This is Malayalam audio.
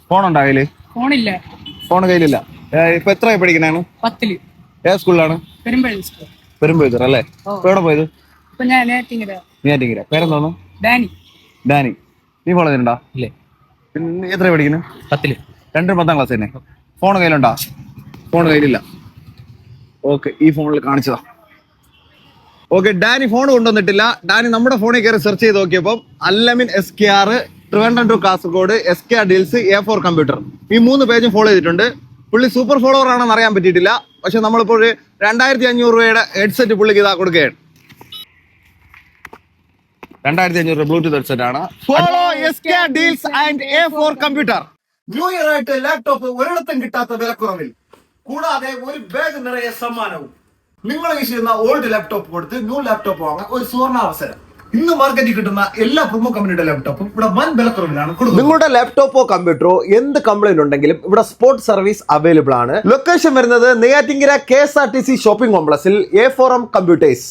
ഫോണുണ്ടോ കയ്യില്? ഫോണില്ല. ഫോൺ കയ്യിലില്ല. ഇപ്പൊ എത്രയായി പഠിക്കണേണ്? 10ല്. ഏത് സ്കൂളിലാണ്? പെരുമ്പഴുത്തൂർ അല്ലേ? ഇപ്പൊ എവിടെ പോയത്? ഇപ്പൊ ഞാൻ നെയ്യാറ്റിൻകര. പേരെന്തോന്നു? ഡാനി. ഡാനി. നീ ഫോൺ ചെയ്തിട്ടുണ്ടോ? ഇല്ലേ. പിന്നെ എത്ര പഠിക്കുന്നു? 10ല്. രണ്ടും 10ാം ക്ലാസ് തന്നെ. ഫോൺ കയ്യിലുണ്ടോ? ഫോൺ കയ്യിലില്ല. ഓക്കെ, ഈ ഫോണിൽ കാണിച്ചതാ. ഓക്കെ, ഡാനി ഫോൺ കൊണ്ടുവന്നിട്ടില്ല. ഡാനി നമ്മുടെ ഫോണിൽ കയറി സെർച്ച് ചെയ്ത് നോക്കിയപ്പോൾ അല്ലമിൻ SKR Trivandrum to Kasaragod SKR deals A4 computer ഈ 3 പേജും ഫോളോ ചെയ്തിട്ടുണ്ട്. പുള്ളി സൂപ്പർ ഫോളോവർ ആണെന്ന് അറിയാൻ പറ്റിയിട്ടില്ല. പക്ഷെ നമ്മളിപ്പോൾ 2500 രൂപയുടെ ഹെഡ്സെറ്റ് പുള്ളിക്ക് ഇതാ കൊടുക്കുകയാണ്. 2500 രൂപ ബ്ലൂടൂത്ത് ഹെഡ്സെറ്റ് ആണ്. Follow SKR deals and A4 computer. New year ആയിട്ട് ലാപ്ടോപ്പ് ഒരിടത്തും കിട്ടാത്ത വിലക്കുറവിൽ, കൂടാതെ ഒരു ബാഗ് നിറയെ സമ്മാനവും. നിങ്ങൾ വീശുന്ന ഓൾഡ് ലാപ്ടോപ്പ് കൊടുത്ത് ന്യൂ ലാപ്ടോപ്പ് വാങ്ങാൻ ഒരു സുവർണാവസരം. ഇന്ന് മാർക്കറ്റിൽ കിട്ടുന്ന എല്ലാ പ്രമുഖ കമ്പനിയുടെ ലാപ്ടോപ്പും ഇവിടെ വൻ വിലക്കുറവിലാണ് കൊടുക്കുന്നത്. നിങ്ങളുടെ ലാപ്ടോപ്പോ കമ്പ്യൂട്ടറോ എന്ത് കംപ്ലൈന്റ് ഉണ്ടെങ്കിലും ഇവിടെ സ്പോട്ട് സർവീസ് അവൈലബിൾ ആണ്. ലൊക്കേഷൻ വരുന്നത് നെയ്യാറ്റിൻകര KSRTC ഷോപ്പിംഗ് കോംപ്ലക്സിൽ A4M കമ്പ്യൂട്ടേഴ്സ്.